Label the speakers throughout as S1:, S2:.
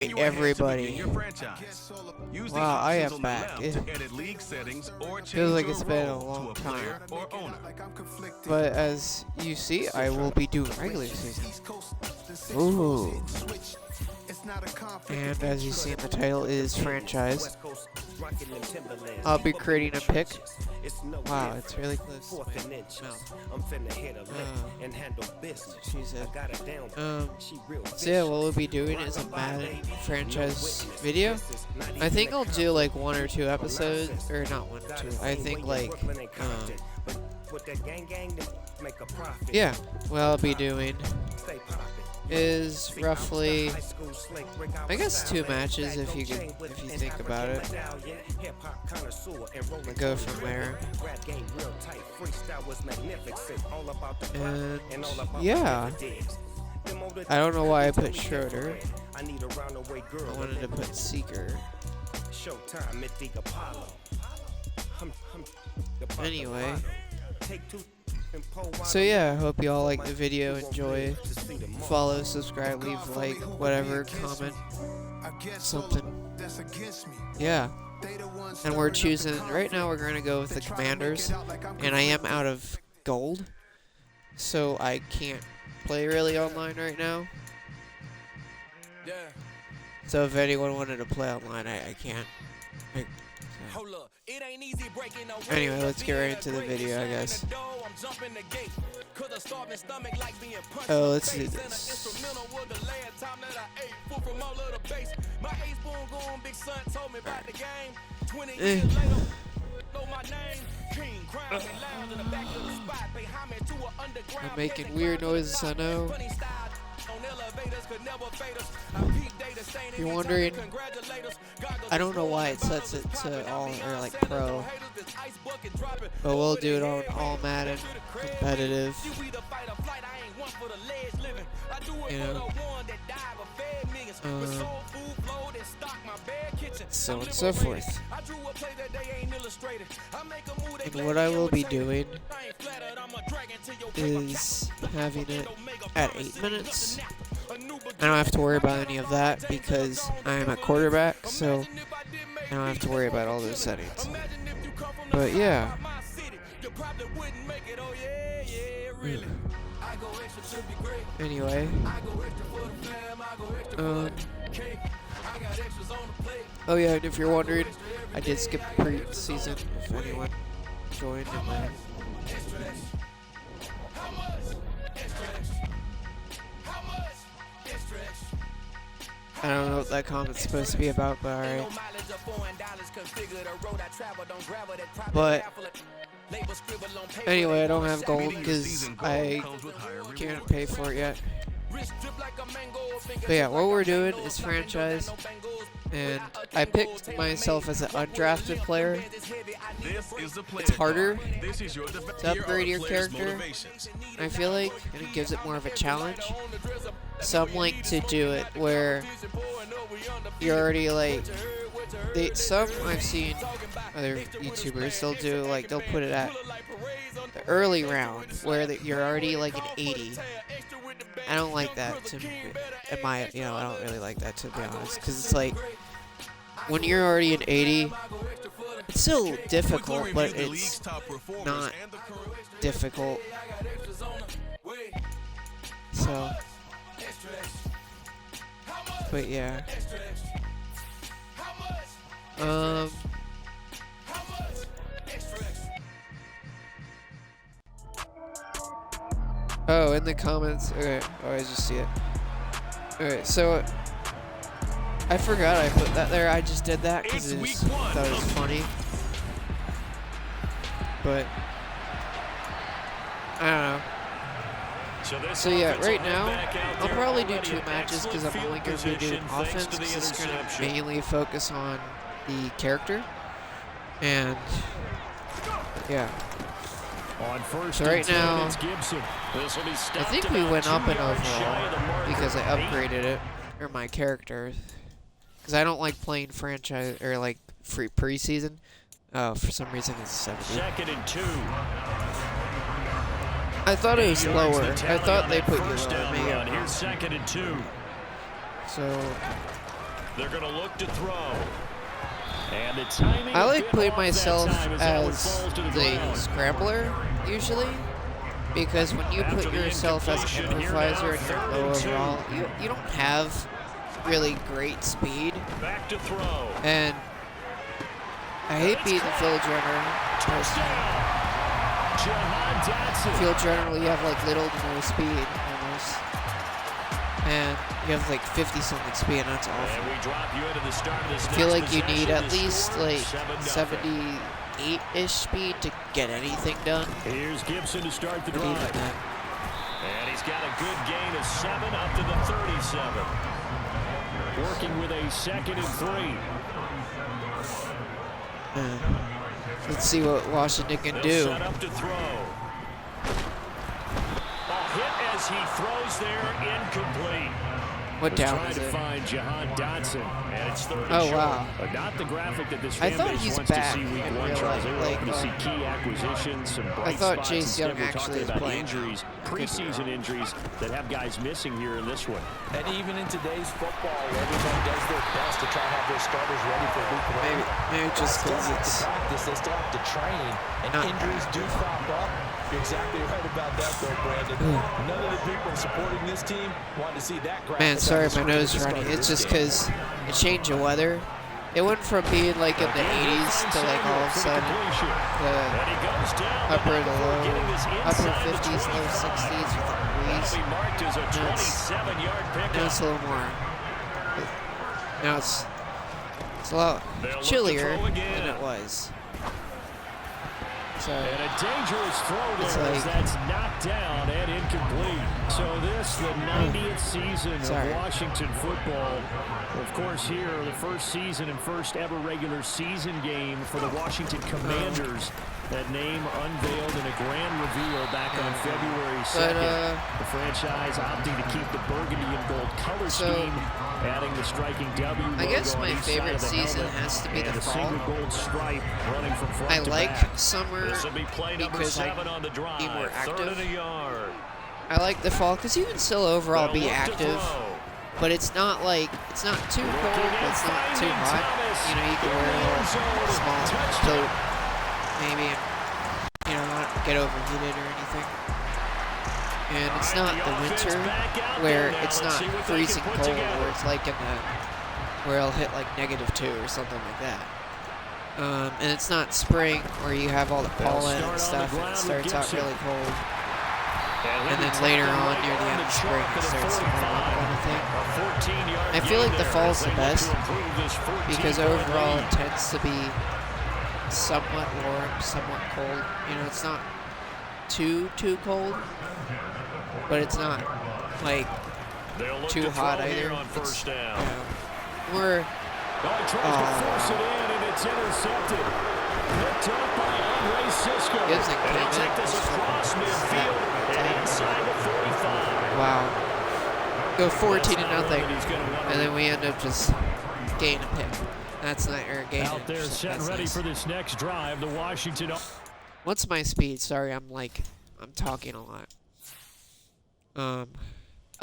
S1: Everybody. Wow, I am back. It feels like it's been a long time. But as you see, I will be doing regular season. Ooh. And as you see in the title, it is franchise. I'll be creating a pick. Wow, it's really close to my mouth. She said. So yeah, what we'll be doing is a Madden franchise video. I think I'll do like 1 or 2 episodes, or not 1 or 2. I think like, yeah, what I'll be doing is roughly, I guess, 2 matches if you think about it. And go from there. And yeah, I don't know why I put Schroeder. I wanted to put Seeker. Anyway. So yeah, I hope you all like the video, enjoy, follow, subscribe, leave a like, whatever, comment, something. Yeah. And we're choosing, right now we're going to go with the Commanders, and I am out of gold, so I can't play really online right now. So if anyone wanted to play online, I can't. Anyway, let's get right into the video, I guess. Oh, let's do this. I'm making weird noises, I know. If you're wondering, I don't know why it sets it to all, or like pro, but we'll do it on all Madden, competitive, you know, so and so forth. And what I will be doing is having it at 8 minutes. I don't have to worry about any of that because I am a quarterback, so I don't have to worry about all those settings. But yeah. Anyway. Oh yeah, and if you're wondering, I did skip pre-season if anyone joined in there. I don't know what that comment's supposed to be about, but alright. But anyway, I don't have gold because I can't pay for it yet. But yeah, what we're doing is franchise, and I picked myself as an undrafted player. It's harder to upgrade your character, I feel like, and it gives it more of a challenge. Some like to do it where you're already like, some I've seen other YouTubers, they'll put it at the early round where you're already like an 80. I don't like that I don't really like that, to be honest, because it's like, when you're already an 80, it's still difficult, but it's not difficult. So, but yeah. Oh, in the comments. Okay. Oh, I just see it. Okay, so I forgot I put that there. I just did that because I thought it was funny. But I don't know. So yeah, right now I'll probably do 2 matches because I'm only going to be doing offense because it's going to mainly focus on the character. And yeah. So right now, I think we went up in overall because I upgraded it, or my character, because I don't like playing franchise or like free preseason. Oh, for some reason it's 70.
S2: 2nd and 2.
S1: I thought it was lower. I thought they put you lower.
S2: Here's 2nd and 2.
S1: So
S2: They're going to look to throw. And the timing
S1: I like putting myself as the scrambler, usually. Because when you put yourself as an improviser and you're low overall, you don't have really great speed.
S2: Back to throw.
S1: And I hate being the field runner personally. Field runner, you have like little to no speed almost. And you have like 50-something speed, and that's awful. I feel like you need at least like 78-ish speed to get anything done.
S2: Here's Gibson to start the drive. And he's got a good gain of 7 up to the 37. Working with a 2nd and 3.
S1: Let's see what Washington can do.
S2: Set up to throw. A hit as he throws there, incomplete.
S1: What down is
S2: it?
S1: it?
S2: Find Jahan Dotson, and it's 3rd and
S1: Oh,
S2: short.
S1: wow.
S2: But not the graphic that this
S1: I
S2: fan
S1: thought
S2: base
S1: he's
S2: wants
S1: back
S2: to see week
S1: in
S2: 1,
S1: real
S2: Charles. They
S1: life.
S2: were
S1: Like,
S2: hoping to see key acquisitions, some bright
S1: I thought
S2: spots.
S1: Chase
S2: Instead,
S1: Young
S2: we're
S1: actually
S2: talking
S1: is
S2: about
S1: playing.
S2: injuries, preseason injuries that have guys missing here in this one.
S3: And even in today's football, everyone does their best to try and have their starters ready for week 1.
S1: Maybe just because it's
S3: practice, they still have to train, and injuries do crop up. You're exactly right about that, though, Brandon. None of the people supporting this team want to see that graphic.
S1: Man, sorry, my nose is running. It's just because a change of weather. It went from being like in the 80s to like all of a sudden the upper 50s, low 60s with the breeze. Now it's a little more. Now it's a lot chillier than it was. So
S2: and a dangerous throw there
S1: like,
S2: that's knocked down and incomplete. So this, the 90th season of Washington football. Of course, here, the first season and first ever regular season game for the Washington Commanders. That name unveiled in a grand reveal back on February 2nd. The franchise opting to keep the burgundy and gold color scheme, adding the striking W logo.
S1: I guess my favorite season has to be the fall.
S2: Gold stripe running from front
S1: I
S2: to
S1: like
S2: back.
S1: summer because I can be more active. I like the fall because you can still overall be active, but it's not like, it's not too cold, but it's not too hot. You know, you can wear a little small coat, maybe, you know, not get overheated or anything. And it's not the winter where it's not freezing cold, where it's like in the, where it'll hit like -2 or something like that. And it's not spring where you have all the pollen and stuff and it starts out really cold. And then later on, near the end of spring, it starts to warm up kind of thing. I feel like the fall's the best because overall it tends to be somewhat warm, somewhat cold. You know, it's not too cold, but it's not like too hot either. It's, you know, we're
S2: it's intercepted. Picked up by Andre Cisco.
S1: Gives it
S2: take this across midfield and inside the 45.
S1: Wow. Go 14-0, and then we end up just gaining a pick. That's not gaining.
S2: Out there, set and ready for this next drive. The Washington.
S1: What's my speed? Sorry, I'm talking a lot.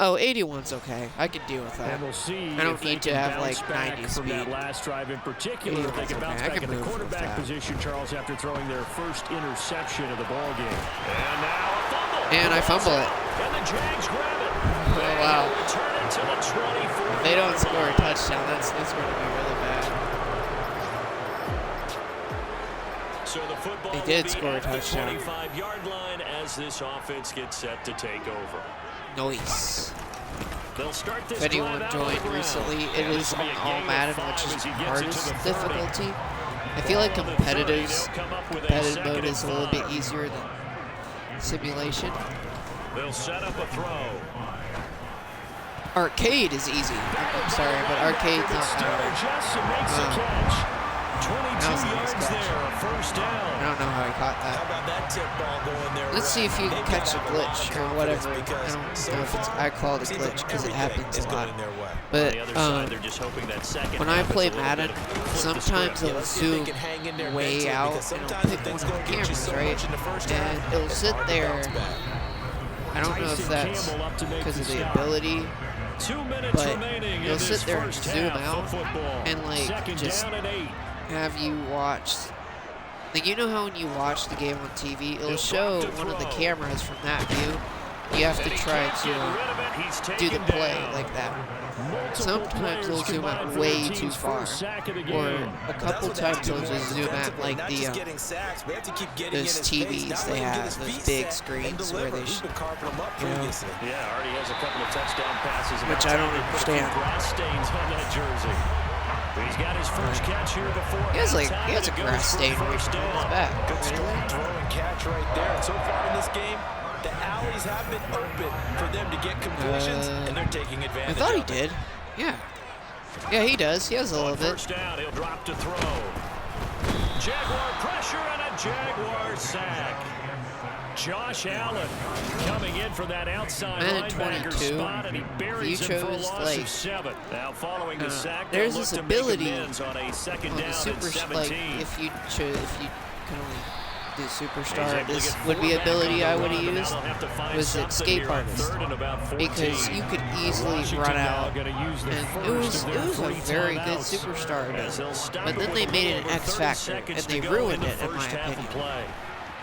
S1: Oh, 81's okay. I can deal with that.
S2: And we'll see
S1: I don't need to have like 90
S2: from
S1: speed.
S2: That last drive in particular, if they can bounce back in the quarterback position, Charles, after throwing their first interception of the ball game. And now a fumble.
S1: And I fumble it.
S2: And the Jags grab it.
S1: Oh wow.
S2: Return it to the 24.
S1: If they don't score a touchdown, that's going to be really bad.
S2: So the football
S1: they did score a touchdown.
S2: 25-yard line as this offense gets set to take over.
S1: Nice.
S2: If
S1: anyone joined recently, it is on all Madden, which is the hardest difficulty. I feel like competitive mode is a little bit easier than simulation.
S2: They'll set up a throw.
S1: Arcade is easy. I'm sorry, but arcade's not hard.
S2: 22 yards there, first down.
S1: I don't know how he caught that.
S3: How about that tip ball going there?
S1: Let's see if you can catch a glitch or whatever. I don't know if it's, I call it a glitch because it happens a lot. But when I play Madden, sometimes it'll zoom way out and it'll pick one of the cameras, right? And it'll sit there. I don't know if that's because of the ability
S2: 2 minutes
S1: but
S2: remaining
S1: he'll
S2: in
S1: sit
S2: this
S1: there and
S2: first
S1: zoom
S2: half
S1: out
S2: of football.
S1: and like
S2: Second
S1: just
S2: down and 8.
S1: have you watch. Like, you know how when you watch the game on TV, it'll show one of the cameras from that view. You have to try to do the play like that. Sometimes they'll zoom out way too far, or a couple times they'll just zoom out like those TVs they have, those big screens where they,
S2: Yeah, already has a couple of touchdown passes.
S1: which I don't understand.
S2: Grass stains on that jersey. He's got his first catch here before.
S1: He has a grass stain right on his back.
S3: Good throw and catch right there. And so far in this game, the alleys have been open for them to get completions, and they're taking advantage.
S1: I thought he did. Yeah. Yeah, he does. He has a little bit.
S2: First down, he'll drop to throw. Jaguar pressure and a Jaguar sack. Josh Allen coming in for that outside linebacker spot, and he buries him for a loss of 7. Now following the sack,
S1: there's this ability
S2: on a second down
S1: the super,
S2: and 17.
S1: like if you can only do superstar, this would be ability I would have used was escape artist, because you could easily run out, and it was a very good superstar ability. But then they made it an X factor, and they ruined it in my opinion.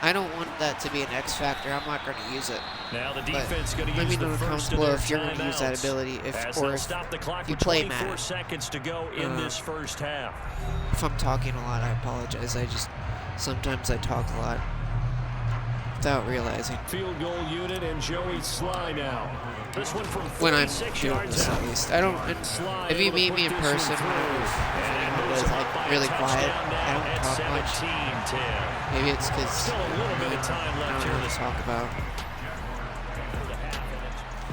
S1: I don't want that to be an X factor. I'm not going to use it.
S2: Now the
S1: But
S2: defense going to
S1: let
S2: use
S1: me know in
S2: the
S1: the comments
S2: first of
S1: below
S2: their
S1: if you're going to use that
S2: timeouts.
S1: ability,
S2: As
S1: or
S2: they'll
S1: if
S2: stop the clock
S1: you
S2: with
S1: play
S2: 24
S1: Madden.
S2: seconds to go in this first half.
S1: If I'm talking a lot, I apologize. Sometimes I talk a lot without realizing.
S2: Field goal unit and Joey Sly now. This one from
S1: When I'm
S2: 46
S1: doing
S2: yards
S1: this,
S2: out.
S1: at least. I don't. If you meet me in person, if anyone was like really quiet, I don't talk much. Maybe it's because
S2: Still a little bit of time
S1: I
S2: left
S1: don't
S2: here
S1: know
S2: in
S1: what
S2: this
S1: to talk about.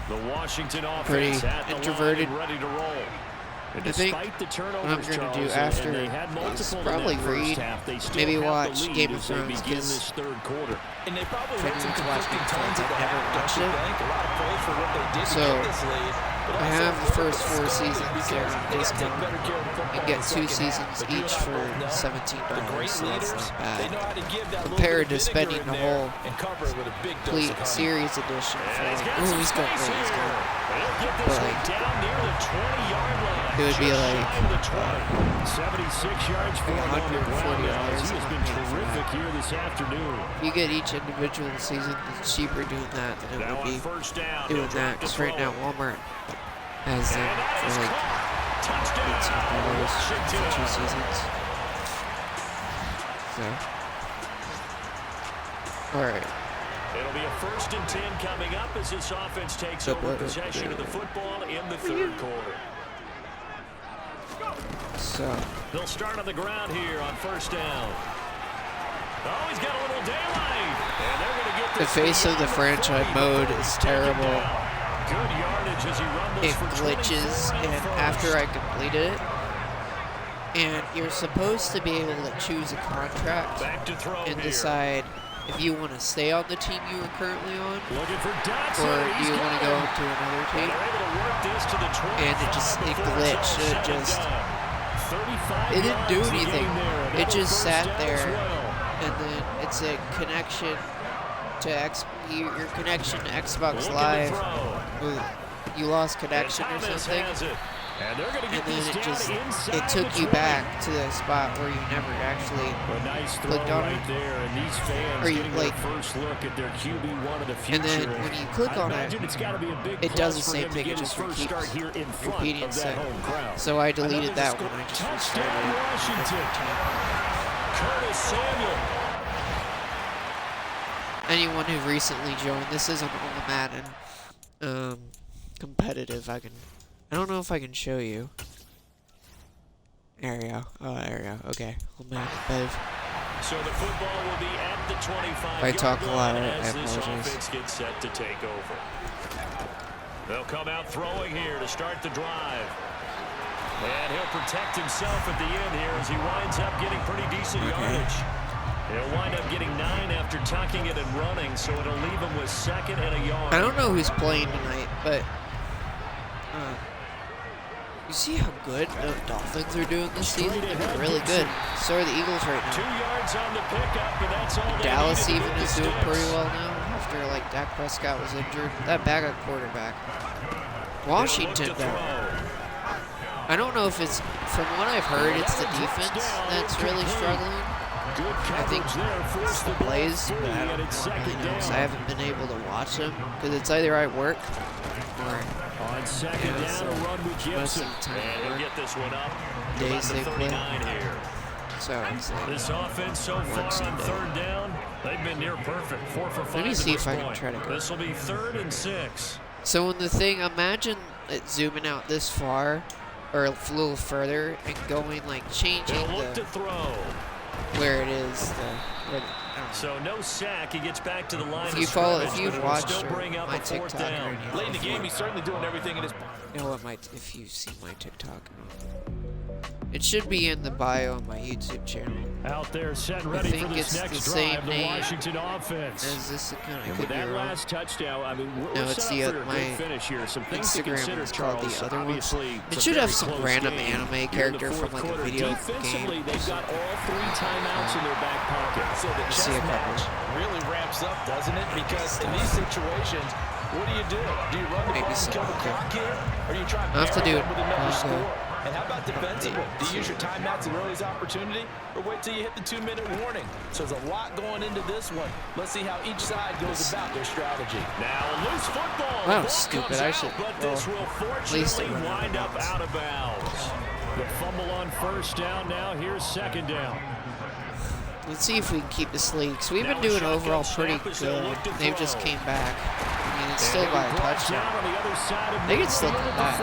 S2: The Washington offense
S1: Pretty
S2: at the
S1: introverted.
S2: line and ready to roll. And
S1: I think
S2: despite the
S1: what I'm
S2: turnovers,
S1: going to do
S2: Charles,
S1: after
S2: and they had
S1: is
S2: multiple in
S1: probably
S2: that first
S1: read,
S2: half, they still
S1: maybe
S2: have the
S1: watch
S2: lead
S1: Game of
S2: as they
S1: Thrones,
S2: begin
S1: because
S2: this third quarter.
S3: And they probably
S1: for
S3: had some
S1: me to watch
S3: conflicting
S1: Game of Thrones,
S3: tones at
S1: I've
S3: the
S1: never
S3: half,
S1: watched
S3: don't you
S1: it.
S3: think? A lot of praise for what they did to
S1: So,
S3: get this lead. But
S1: I
S3: also
S1: have the first 4 seasons there on
S3: they gotta take
S1: discount
S3: better care of the football
S1: and get
S3: in the
S1: 2
S3: second
S1: seasons
S3: half. But you
S1: each
S3: and I
S1: for
S3: both know
S1: $17,
S3: the great
S1: so that's
S3: leaders,
S1: not
S3: they
S1: bad.
S3: know how to give that little
S1: Compared
S3: bit
S1: to
S3: of
S1: spending
S3: vinegar
S1: the
S3: in there
S1: whole
S3: and cover it with a big dose
S1: complete
S3: of honey.
S1: series edition for
S2: And he's got
S1: ooh,
S2: some
S1: he's got
S2: space
S1: he's
S2: here.
S1: got
S2: He'll get this
S1: But,
S2: one
S1: like,
S2: down near the 20-yard line.
S1: it would be
S2: Just
S1: like,
S2: shy of the 20. 76 yards for him on the ground now, as he has been terrific here this afternoon.
S1: if you get each individual season, it's cheaper doing that than it
S2: Now
S1: would
S2: on
S1: be
S2: first down,
S1: doing
S2: he'll drop
S1: that.
S2: to
S1: Because right
S2: throw.
S1: now Walmart has them
S2: And that
S1: for
S2: is
S1: like
S2: caught. Touchdown,
S1: $18 for 2
S2: Washington.
S1: seasons. So, all right.
S2: It'll be a 1st and 10 coming up as this offense takes over possession of the football in the third quarter.
S1: So,
S2: They'll start on the ground here on first down. Oh, he's got a little daylight. And they're going to get
S1: the
S2: this
S1: face
S2: thing
S1: of the
S2: down
S1: franchise
S2: 40
S1: mode
S2: before
S1: is
S2: it's taken
S1: terrible.
S2: down. Good yardage as he rumbles
S1: It
S2: for
S1: glitches,
S2: 24 in the
S1: and
S2: first.
S1: after I completed it, and you're supposed to be able to choose a contract
S2: Back to throw
S1: and
S2: here.
S1: decide if you want to stay on the team you are currently on,
S2: Looking for Dotson.
S1: or do
S2: He's
S1: you want to
S2: got
S1: go
S2: him.
S1: into another
S2: And
S1: team.
S2: they're able to work this to the 25
S1: And it
S2: before
S1: glitched.
S2: it's all
S1: It
S2: said and
S1: just-
S2: done. 35
S1: It didn't do
S2: yards to
S1: anything.
S2: gain there.
S1: It
S2: Another
S1: just
S2: first
S1: sat
S2: down
S1: there.
S2: as well.
S1: And then it's a connection to your connection to Xbox
S2: Looking to
S1: Live.
S2: throw.
S1: Ooh, you lost connection or
S2: And Thomas
S1: something,
S2: has it. And they're going to
S1: and
S2: get
S1: then
S2: this
S1: it
S2: down
S1: just
S2: inside
S1: took
S2: the
S1: you
S2: 20.
S1: back to the spot where you never actually
S2: A nice throw
S1: clicked on
S2: right
S1: it.
S2: there, and these fans
S1: Or you,
S2: getting
S1: like-
S2: their first look at their QB1 of the future.
S1: And then when you click
S2: I
S1: on it,
S2: imagine it's gotta be a big
S1: it
S2: plus
S1: does the
S2: for
S1: same
S2: him to
S1: thing,
S2: get
S1: it
S2: his
S1: just
S2: first start here in front
S1: repeating
S2: of that
S1: itself.
S2: home crowd.
S1: So I deleted
S2: Another
S1: that
S2: score.
S1: one. I just
S2: Touchdown,
S1: restarted it.
S2: Washington. Curtis Samuel.
S1: Anyone who recently joined, this isn't on the Madden competitive. I don't know if I can show you. There we go. Oh, there we go. Okay. On Madden competitive.
S2: So the football will be at the 25
S1: I talk a lot,
S2: as
S1: I
S2: this
S1: apologize.
S2: offense gets set to take over. They'll come out throwing here to start the drive. And he'll protect himself at the end here as he winds up getting pretty decent yardage. He'll wind up getting 9 after tucking it and running, so it'll leave him with 2nd and a yard.
S1: I don't know who's playing tonight, but you see how good the Dolphins are doing this season? They're really good. So are the Eagles right
S2: 2
S1: now.
S2: yards on the pickup, and that's all they
S1: Dallas
S2: needed
S1: even
S2: with
S1: is
S2: the
S1: doing pretty
S2: sticks.
S1: well now after like Dak Prescott was injured. That backup quarterback. Washington, though, I don't know if it's, from what I've heard, it's the defense that's really struggling. I think it's the plays, but I don't really know, because I haven't been able to watch them, because it's either I work or
S2: on second down, a run with Gibson.
S1: And
S2: get this one up.
S1: Days they play.
S2: Here.
S1: So it's like
S2: this offense so far on third down, they've been near perfect. 4 for 5.
S1: Let me see if I can try to go.
S2: This will be 3rd and 6.
S1: So when the thing, imagine it zooming out this far, or a little further, and going like changing
S2: to throw.
S1: Where it is.
S2: So no sack. He gets back to the line.
S1: If you follow, if you've watched my TikTok or anything,
S3: late in the game, he's certainly doing everything in his.
S1: You know what? If you see my TikTok, it should be in the bio on my YouTube channel.
S2: Out there, set and ready for this next drive. The Washington offense.
S1: Is this
S2: and with that last touchdown, I mean, we're
S1: it's
S2: set up for a good finish here. Some things to consider, Charles.
S1: The other
S2: Obviously,
S1: it should have some random anime character from like a video game.
S2: They've got all 3 timeouts in their back pocket.
S3: So the chess match really ramps up, doesn't it? Because in these situations, what do? Do you run the ball and kill the clock here, or do you try to bury them with another score? And how about defensively? Do you use your timeouts at earliest opportunity, or wait till you hit the 2-minute warning? So there's a lot going into this one. Let's see how each side goes about their strategy.
S2: Now a loose football.
S1: That was stupid. I should.
S2: But this will fortunately wind up out of bounds. The fumble on first down. Now here's second down.
S1: Let's see if we can keep this lead. So we've been doing overall pretty good. They've just came back. I mean, it's still by a touchdown. They can still come back.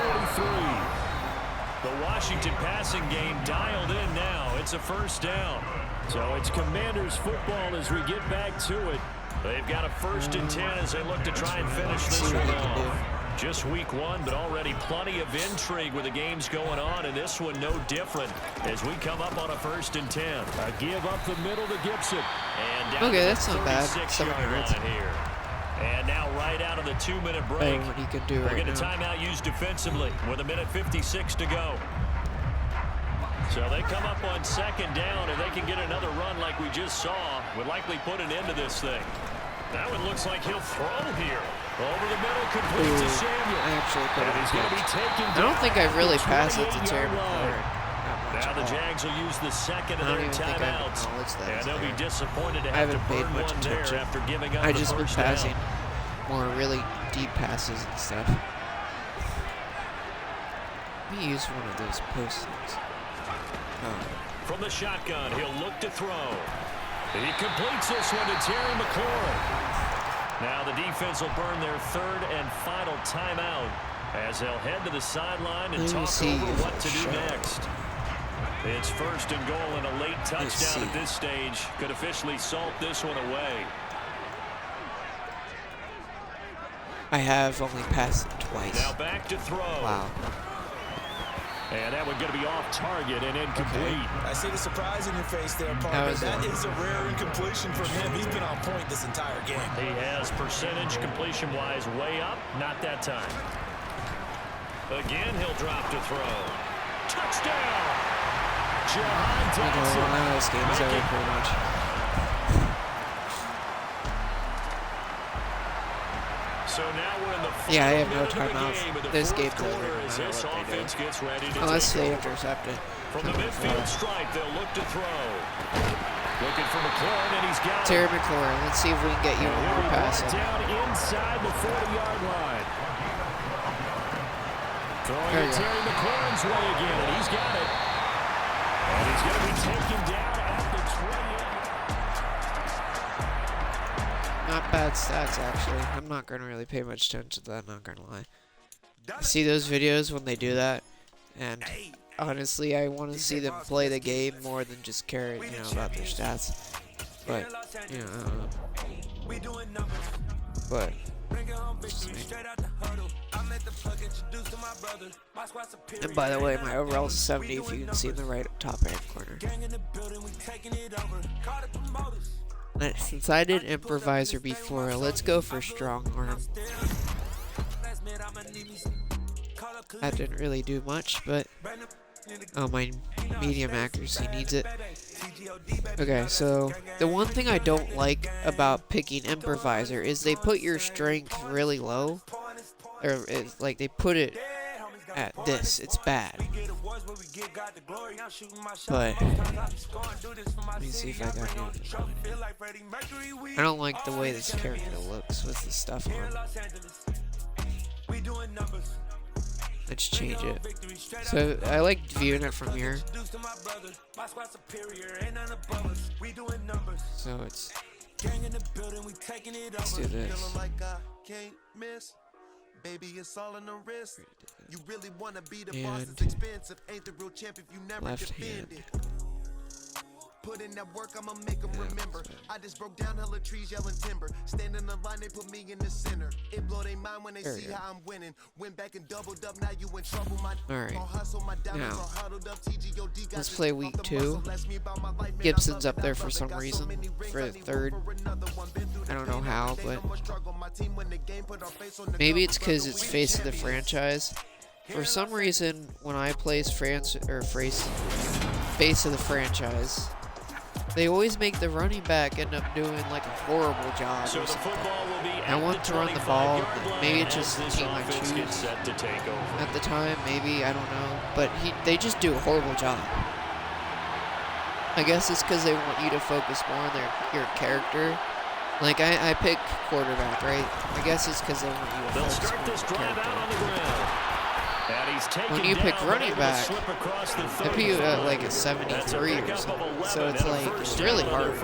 S2: The Washington passing game dialed in now. It's a first down. So it's Commanders football as we get back to it. They've got a 1st and 10 as they look to try and finish this one off. Just week 1, but already plenty of intrigue with the games going on, and this one no different as we come up on a 1st and 10. A give up the middle to Gibson. And down
S1: okay, that's not bad.
S2: 36-yard line here. And now right out of the 2-minute break,
S1: what he can do
S2: we'll get a timeout used defensively with 1:56 to go. So they come up on second down, and they can get another run like we just saw. Would likely put an end to this thing. That one looks like he'll throw here. Over the middle, complete to Samuel. He's going to be taken down.
S1: I don't think I've really passed it to Terry McLaurin.
S2: Now the Jags will use the second of their timeouts, and they'll be disappointed to have to burn one there after giving up the first down.
S1: I just been passing more really deep passes and stuff. Let me use one of those post things.
S2: From the shotgun, he'll look to throw. He completes this one to Terry McLaurin. Now the defense will burn their 3rd and final timeout as they'll head to the sideline and talk over what to do next. It's 1st and goal, and a late touchdown at this stage could officially salt this one away.
S1: I have only passed it twice.
S2: Now back to throw.
S1: Wow.
S2: And that one going to be off target and incomplete.
S3: Okay. I see the surprise in your face there, Parker. That is a rare incompletion from him. He's been on point this entire game.
S2: He has percentage completion-wise way up. Not that time. Again, he'll drop to throw. Touchdown! Jahan Dotson.
S1: This game's over pretty much.
S2: So now we're in the
S1: I have no timeouts. This game's over.
S2: This offense gets ready to
S1: unless they intercept it.
S2: From the midfield stripe, they'll look to throw. Looking for McLaurin, and he's got
S1: Terry McLaurin. Let's see if we can get you one more pass.
S2: Down inside the 40-yard line. Throwing it Terry McLaurin's way again, and he's got it. And he's going to be taken down at the 20.
S1: Not bad stats, actually. I'm not going to really pay much attention to that, not going to lie. I see those videos when they do that, and honestly, I want to see them play the game more than just care, about their stats. But, I don't know. But, and by the way, my overall is 70 if you can see in the right top right corner. Since I did improviser before, let's go for strong arm. That didn't really do much, but my medium accuracy needs it. Okay, so the one thing I don't like about picking improviser is they put your strength really low. or it's like they put it at this. It's bad. But let me see if I got new. I don't like the way this character looks with the stuff on. Let's change it. So I like viewing it from here. So it's. Let's do this. Baby, it's all in the wrist. You really want to be the boss, it's expensive. Ain't the real champ if you never defended. Put in that work, I'ma make them remember. I just broke down hella trees, yelling timber. Stand in the line, they put me in the center. It blow their mind when they see how I'm winning. Went back and doubled up, now you in trouble. Alright, now, let's play week 2. Gibson's up there for some reason, for the 3rd. I don't know how, but maybe it's because it's face of the franchise. For some reason, when I place face of the franchise, they always make the running back end up doing like a horrible job.
S2: So the football will be
S1: I want to run the ball. Maybe it's just the team I choose at the time. Maybe, I don't know. But they just do a horrible job. I guess it's because they want you to focus more on your character. Like, I pick quarterback, right? I guess it's because they want you to focus more on your character. When you pick running back, they put you at like a 73 or something. So it's like, it's really hard.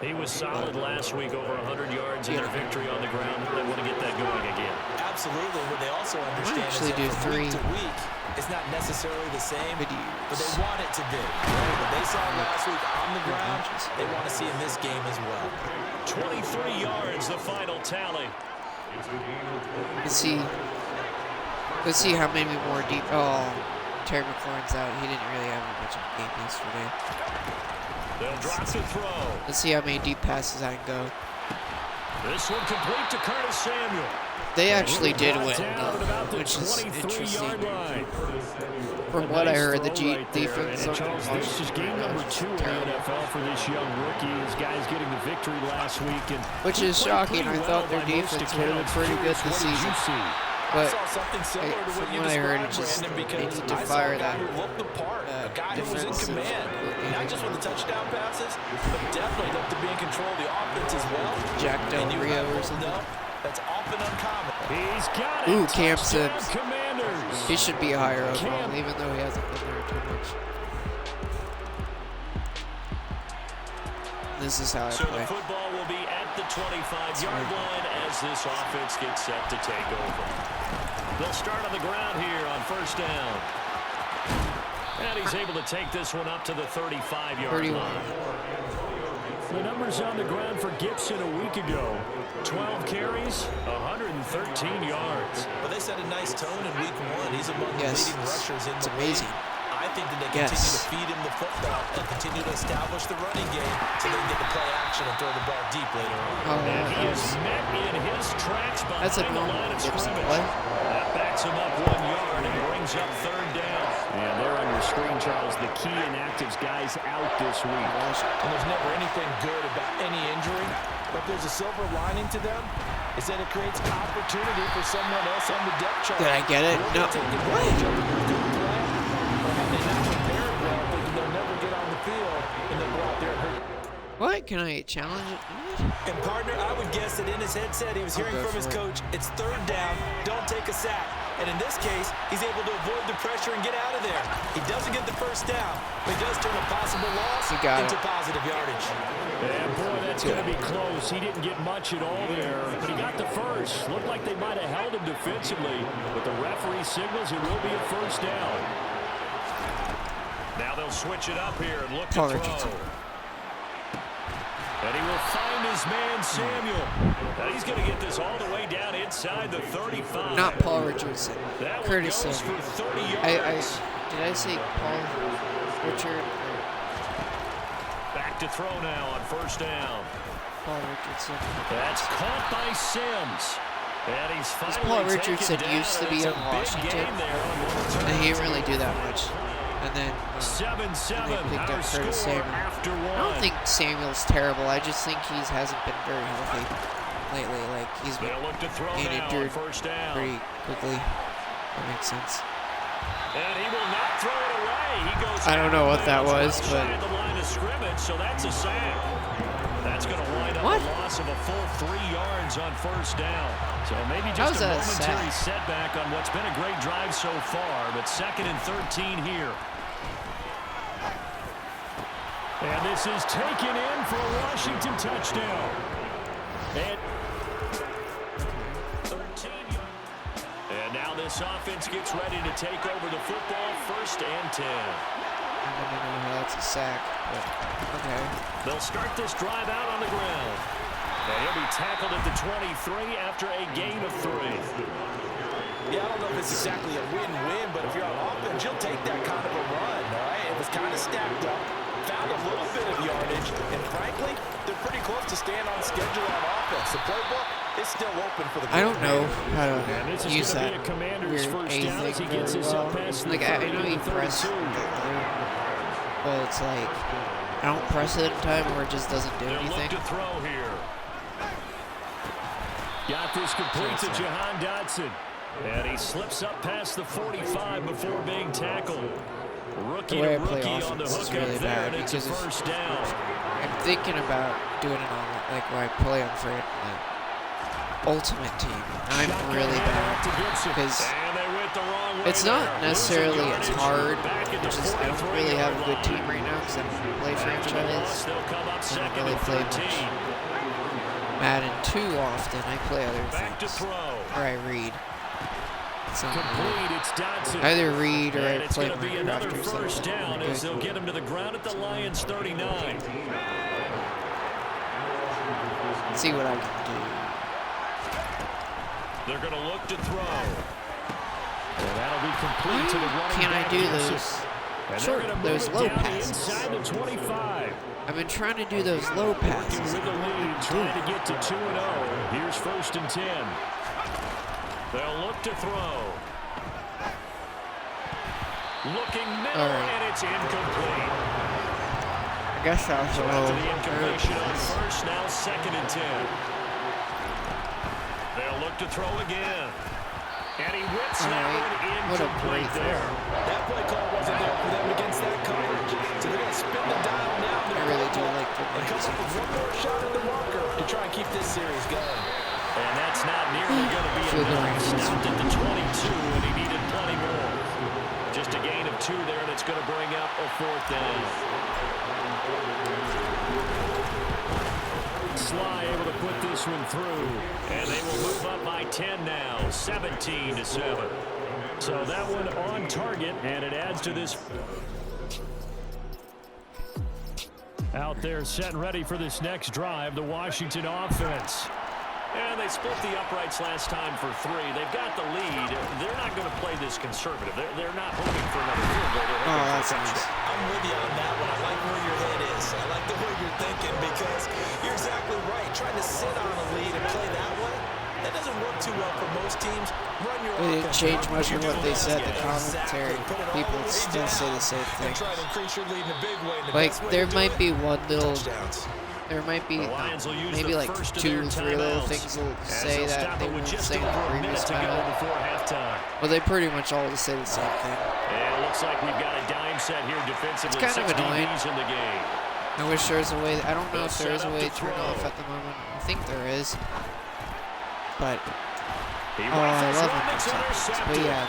S2: He was solid last week, over 100 yards in their victory on the ground. They want to get that going again.
S3: Absolutely. What they also understand is that from week to week, it's not necessarily the same, but they want it to be. Right? What they saw last week on the ground, they want to see in this game as well.
S2: 23 yards, the final tally.
S1: Let's see how many more deep. Oh, Terry McLaurin's out. He didn't really have much of a game yesterday.
S2: They'll drop the throw.
S1: Let's see how many deep passes I can go.
S2: This one complete to Curtis Samuel.
S1: They actually did win, which is interesting. From what I heard, the defense on
S2: This is game number 2 in the NFL for this young rookie. This guy's getting the victory last week,
S1: which is shocking. I thought their defense would have been pretty good this season. But from what I heard, it's just they need to fire that defensive
S3: not just with the touchdown passes, but definitely look to be in control of the offense as well.
S1: Jack Del Rio or something.
S3: That's often uncommon.
S2: He's got it.
S1: Ooh, Cam Sims. He should be higher overall, even though he hasn't been there too much. This is how I play.
S2: So the football will be at the 25-yard line as this offense gets set to take over. They'll start on the ground here on first down. And he's able to take this one up to the 35-yard line. The numbers on the ground for Gibson a week ago. 12 carries, 113 yards.
S3: Well, they set a nice tone in week 1. He's among the leading rushers in the
S1: amazing.
S3: league. I think that they continue to feed him the football and continue to establish the running game so they can get the play action and throw the ball deep later on.
S2: And he is met in his tracks behind the line of scrimmage. That backs him up 1 yard and brings up third down. And there on your screen, Charles, the key inactives guys out this week.
S3: And there's never anything good about any injury, but there's a silver lining to them. Is that it creates opportunity for someone else on the depth chart.
S1: Did I get it? No. What? Can I challenge it?
S3: And partner, I would guess that in his headset he was hearing from his coach, it's third down, don't take a sack. And in this case, he's able to avoid the pressure and get out of there. He doesn't get the first down, but he does turn a possible loss into positive yardage.
S2: And boy, that's going to be close. He didn't get much at all there, but he got the first. Looked like they might have held him defensively, but the referee signals it will be a first down. Now they'll switch it up here and look to throw. And he will find his man, Samuel. And he's going to get this all the way down inside the 35.
S1: Not Paul Richardson. Curtis Samuel.
S2: For 30 yards.
S1: Did I say Paul Richard?
S2: Back to throw now on first down.
S1: Paul Richardson.
S2: That's caught by Sims. And he's finally
S1: Paul Richardson used to be in Washington, and he didn't really do that much. And then they picked up Curtis Samuel. I don't think Samuel's terrible. I just think he hasn't been very healthy. lately. Like, he's been getting injured pretty quickly. That makes sense.
S2: And he will not throw it away. He goes
S1: I don't know what that was, but
S2: the line of scrimmage, so that's a sack. That's going to wind up a loss of a full 3 yards on first down. So maybe just a momentary setback on what's been a great drive so far, but 2nd and 13 here. And this is taken in for a Washington touchdown. And 13. And now this offense gets ready to take over the football. 1st and 10.
S1: I don't know how that's a sack, but okay.
S2: They'll start this drive out on the ground. And he'll be tackled at the 23 after a gain of 3.
S3: Yeah, I don't know if it's exactly a win-win, but if you're on offense, you'll take that kind of a run, all right? It was kind of stacked up, found a little bit of yardage, and frankly, they're pretty close to staying on schedule on offense. The playbook is still open for the
S1: I don't know how to use that
S2: weird
S1: A thing very well. Like, I know you press, but it's like, I don't press it in time or it just doesn't do anything.
S2: To throw here. Got this complete to Jahan Dotson. And he slips up past the 45 before being tackled.
S1: The way I play offense is really bad because I'm thinking about doing it on, like, where I play on for Ultimate Team. I'm really bad because it's not necessarily as hard. It's just I don't really have a good team right now because I don't play franchise. I don't really play much Madden too often. I play other things, or I read. I either read or I play Minecraft or something.
S2: First down as they'll get him to the ground at the Lions 39.
S1: Let's see what I can do.
S2: They're going to look to throw. And that'll be complete to the running
S1: Can I do those short, those low passes?
S2: Inside the 25.
S1: I've been trying to do those low passes.
S2: With the lead, trying to get to 2-0. Here's 1st and 10. They'll look to throw. Looking middle, and it's incomplete.
S1: I guess that was a
S2: low. The incompletion on 1st, now 2nd and 10. They'll look to throw again. And he whips that one incomplete there.
S3: That play call wasn't there for them against that coverage. So they're going to spin the dial now.
S1: I really do like the
S3: and come up with one more shot at the marker to try and keep this series going.
S2: And that's not nearly going to be enough. Stopped at the 22, and he needed plenty more. Just a gain of 2 there, and it's going to bring up a 4th down. Sly able to put this one through, and they will move up by 10 now, 17-7. So that one on target, and it adds to this. Out there set and ready for this next drive, the Washington offense. And they split the uprights last time for 3. They've got the lead. They're not going to play this conservative. They're not hoping for another field goal.
S1: Oh, that's nice.
S3: I'm with you on that one. I like where your head is. I like the way you're thinking because you're exactly right. Trying to sit on a lead and play that way, that doesn't work too well for most teams. Run your
S1: It didn't change much of what they said. The commentary people still say the same thing. Like, there might be one little... There might be maybe like 2 or 3 little things they'll say that they won't say in the previous battle. But they pretty much all just say the same thing.
S2: Yeah, it looks like we've got a dime set here defensively.
S1: It's kind of annoying.
S2: In the game.
S1: I wish there was a way. I don't know if there is a way to turn off at the moment. I think there is. But I love it sometimes. But yeah.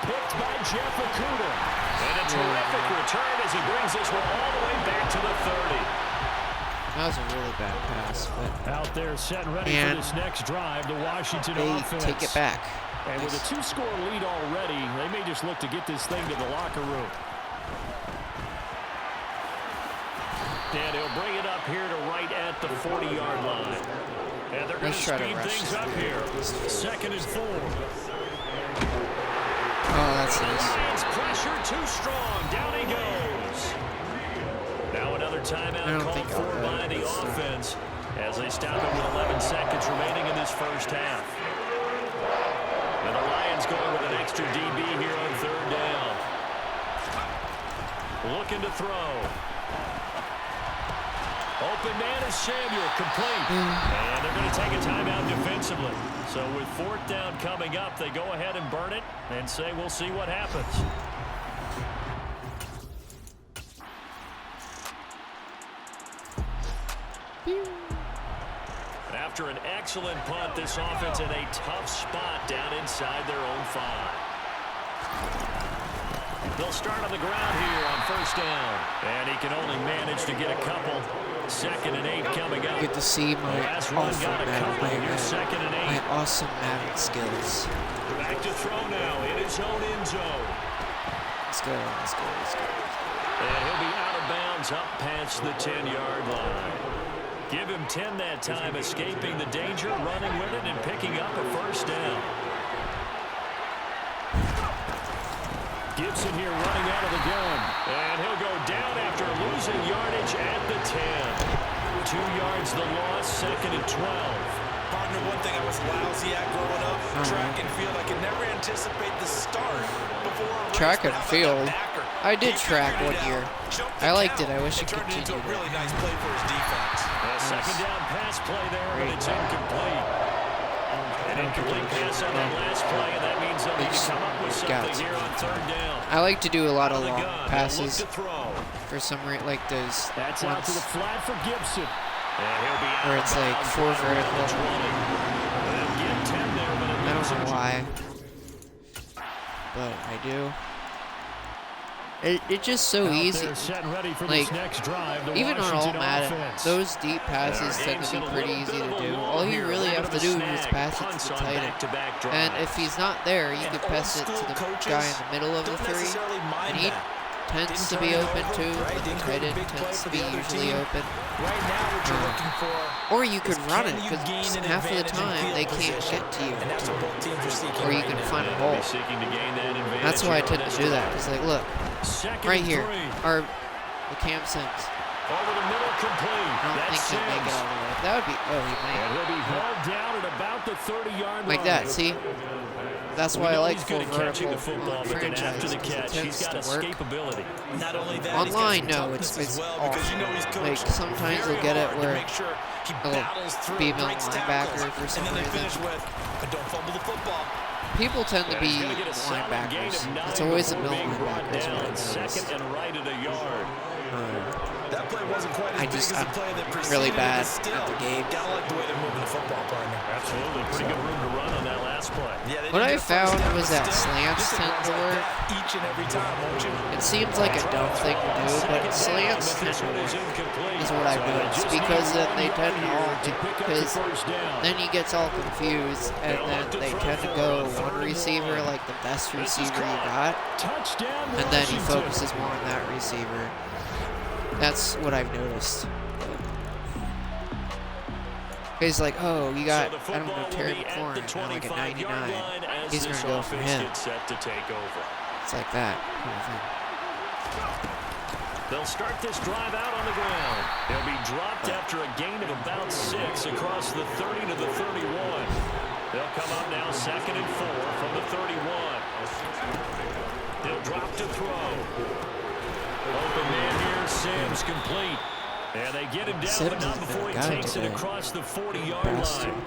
S2: Picked by Jeff Okuda. And a terrific return as he brings this one all the way back to the 30.
S1: That was a really bad pass, but
S2: out there set and ready for this next drive, the Washington offense.
S1: Take it back.
S2: And with a 2-score lead already, they may just look to get this thing to the locker room. And he'll bring it up here to right at the 40-yard line. And they're going to speed things up here. 2nd and 4.
S1: Oh, that's nice.
S2: Lions pressure too strong. Down he goes. Now another timeout called for by the offense as they stop it with 11 seconds remaining in this first half. And the Lions going with an extra DB here on 3rd down. Looking to throw. Open man is Samuel, complete. And they're going to take a timeout defensively. So with 4th down coming up, they go ahead and burn it and say we'll see what happens. After an excellent punt, this offense in a tough spot down inside their own 5. They'll start on the ground here on 1st down. And he can only manage to get a couple. 2nd and 8 coming up.
S1: Get to see my awesome Madden skills.
S2: Back to throw now in his own end zone.
S1: Let's go.
S2: And he'll be out of bounds up past the 10-yard line. Give him 10 that time, escaping the danger, running with it, and picking up a 1st down. Gibson here running out of the gun. And he'll go down after losing yardage at the 10. 2 yards the loss, 2nd and 12.
S3: Partner, one thing I was lousy at growing up, track and field. I could never anticipate the start before a
S1: track and field. I did
S3: He
S1: track
S3: figured
S1: one
S3: it
S1: year.
S3: out,
S1: I liked it. I wish it
S3: turned it into
S1: continued.
S3: a really nice play for his defense.
S2: Second down pass play there, but it's incomplete. An incomplete pass on that last play, and that means they'll need to come up with something here on 3rd down.
S1: I like to do a lot of long passes for some reason, like those
S2: That's out to the flat for Gibson. And he'll be out
S1: where it's like 4 vertical. I don't know why, but I do. It's just so easy. Like, even on all Madden, those deep passes tend to be pretty easy to do. All you really have to do is pass it to the tight end. And if he's not there, you can pass it to the guy in the middle of the 3. And he tends to be open too. The tight end tends to be usually open. Or you could run it, because half of the time they can't get to you. Or you can find a hole. That's why I tend to do that. It's like, look, right here are the Cam Sims.
S2: Over the middle, complete.
S1: I don't think he'll make it all the way. That would be, oh, he might.
S2: And he'll be held down at about the 30-yard line.
S1: Like that, see? That's why I like full vertical
S2: franchise. After the catch, he's got escapability.
S3: Not only that,
S1: online, no, it's off. Like, sometimes you'll get it where it'll be middle linebacker for some reason.
S3: Don't fumble the football.
S1: People tend to be linebackers. It's always a middle linebacker.
S2: Second and right at a yard.
S3: That play wasn't quite as big as the play that preceded
S1: really bad
S3: it,
S1: at the game.
S3: Gotta like the way they're moving the football, partner.
S2: Absolutely, pretty good room to run on that last play.
S3: Yeah,
S1: what I found was that slants tend to work.
S3: Each and every time, won't you?
S1: It seems like a dumb thing to do, but slants tend to work, is what I've noticed, because then they tend to all, because then he gets all confused, and then they tend to go one receiver, like the best receiver you got, and then he focuses more on that receiver. That's what I've noticed. He's like, oh, you got, I don't know, Terry McLaurin, now like a 99. He's going to go for him. It's like that kind of thing.
S2: They'll start this drive out on the ground. They'll be dropped after a gain of about 6 across the 30 to the 31. They'll come up now 2nd and 4 from the 31. They'll drop to throw. Open man here, Sims complete. And they get him down, but not before he takes it across the 40-yard line.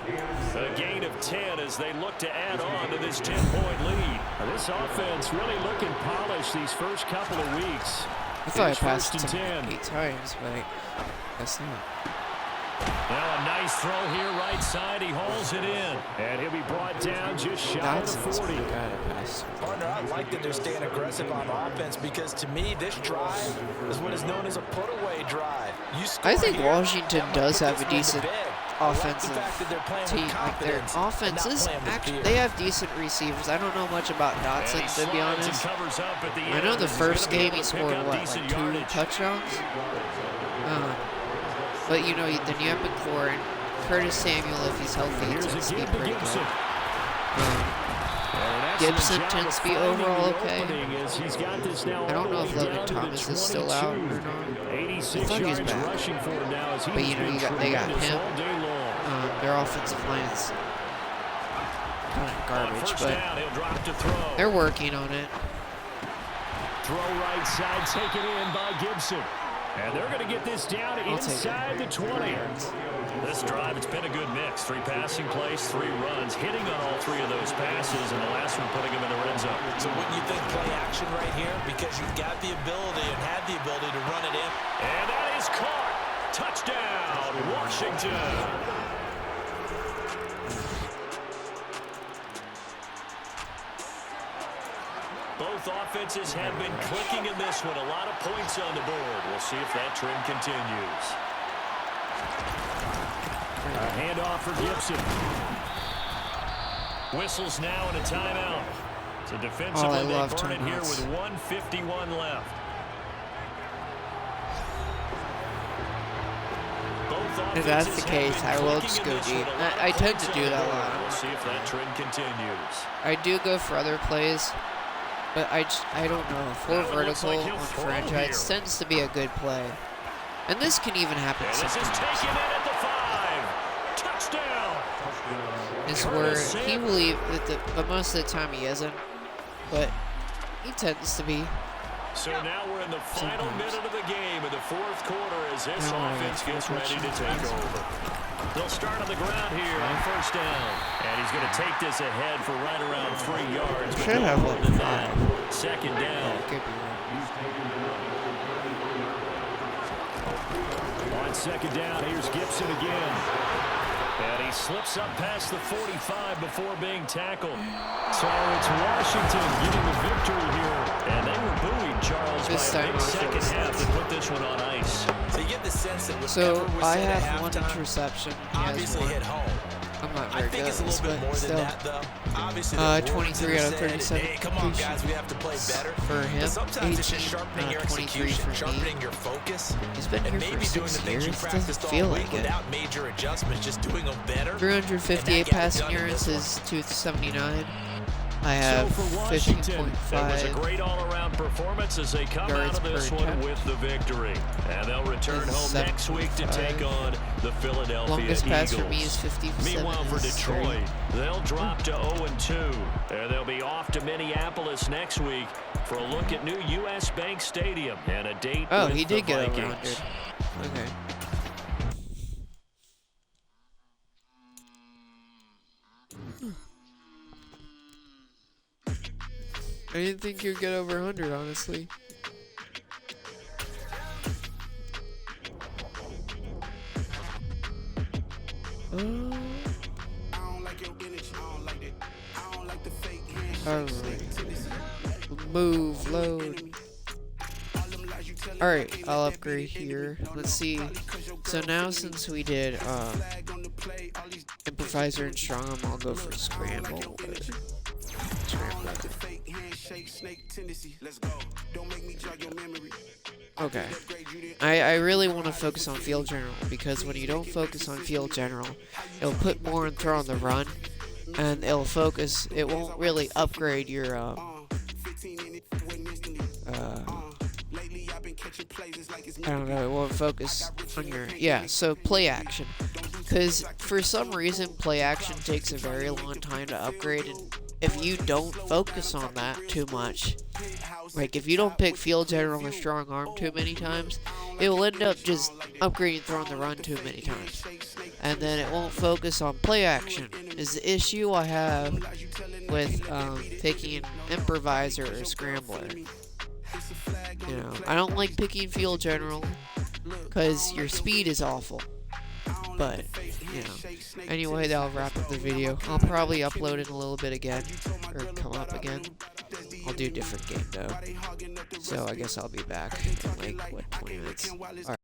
S2: A gain of 10 as they look to add on to this 10-point lead. Now, this offense really looking polished these first couple of weeks.
S1: I thought I passed it 8 times, but I guess not.
S2: Now a nice throw here, right side. He hauls it in. And he'll be brought down just shy of the 40.
S3: Partner, I like that they're staying aggressive on offense because to me, this drive is what is known as a put-away drive.
S1: I think Washington does have a decent offensive team. Like their offenses, actually, they have decent receivers. I don't know much about Dotson, to be honest. I know the first game he scored, what, like 2 touchdowns? But, you know, then you have McLaurin, Curtis Samuel, if he's healthy, tends to be pretty good. Gibson tends to be overall okay. I don't know if Logan Thomas is still out or not. I thought he was back. But, you know, they got him. Their offensive line's kind of garbage, but they're working on it.
S2: Throw right side, taken in by Gibson. And they're going to get this down inside the 20. This drive, it's been a good mix. 3 passing plays, 3 runs, hitting on all 3 of those passes, and the last one putting him in the red zone.
S3: So wouldn't you think play action right here? Because you've got the ability and had the ability to run it in.
S2: And that is caught. Touchdown, Washington. Both offenses have been clicking in this one. A lot of points on the board. We'll see if that trend continues. A handoff for Gibson. Whistles now and a timeout. It's a defensive one. They burn it here with 1:51 left.
S1: If that's the case, I will just go deep. I tend to do that a lot.
S2: We'll see if that trend continues.
S1: I do go for other plays, but I don't know. 4 vertical on franchise tends to be a good play. And this can even happen sometimes.
S2: This is taken in at the 5. Touchdown.
S1: Is where he will leave, but most of the time he isn't. But he tends to be.
S2: So now we're in the final minute of the game in the 4th quarter as this offense gets ready to take over. They'll start on the ground here on 1st down. And he's going to take this ahead for right around 3 yards.
S1: Should have like 5.
S2: 2nd down. On 2nd down, here's Gibson again. And he slips up past the 45 before being tackled. So it's Washington getting the victory here. And they were buoyed, Charles, by a big second half to put this one on ice.
S3: So you get the sense that
S1: so I have 1 interception. He
S3: obviously
S1: has 1.
S3: hit home.
S1: I'm not very good at this, but
S3: still.
S1: That,
S3: Obviously,
S1: 23 out of 37
S3: hey, come on, guys, we have to play better.
S1: For him,
S3: sometimes it's just sharpening your
S1: 23
S3: execution,
S1: for
S3: sharpening
S1: me.
S3: your focus.
S1: He's been here for 6 years. It doesn't feel like it.
S3: Without major adjustments, just doing them better.
S1: 358 passing yards is 279. I have 15.5.
S2: It was a great all-around performance as they come out of this one with the victory. And they'll return home next week to take on the Philadelphia
S1: Longest
S2: Eagles.
S1: pass for me is 57.
S2: Meanwhile, for Detroit, they'll drop to 0-2. And they'll be off to Minneapolis next week for a look at new U.S. Bank Stadium and a date with
S1: he did
S2: the
S1: get
S2: Vikings.
S1: over 100. Okay. I didn't think you'd get over 100, honestly. Alright. Move, load. Alright, I'll upgrade here. Let's see. So now since we did improviser and strong arm, I'll go for scramble. Okay. I really want to focus on field general, because when you don't focus on field general, it'll put more and throw on the run, and it won't really upgrade your I don't know, it won't focus on your, so play action. Because for some reason, play action takes a very long time to upgrade, and if you don't focus on that too much, like if you don't pick field general or strong arm too many times, it will end up just upgrading throwing the run too many times. And then it won't focus on play action, is the issue I have with picking an improviser or scrambler. You know, I don't like picking field general because your speed is awful. But, you know, anyway, that'll wrap up the video. I'll probably upload it a little bit again, or come up again. I'll do a different game though. So I guess I'll be back in like, 20 minutes. Alright.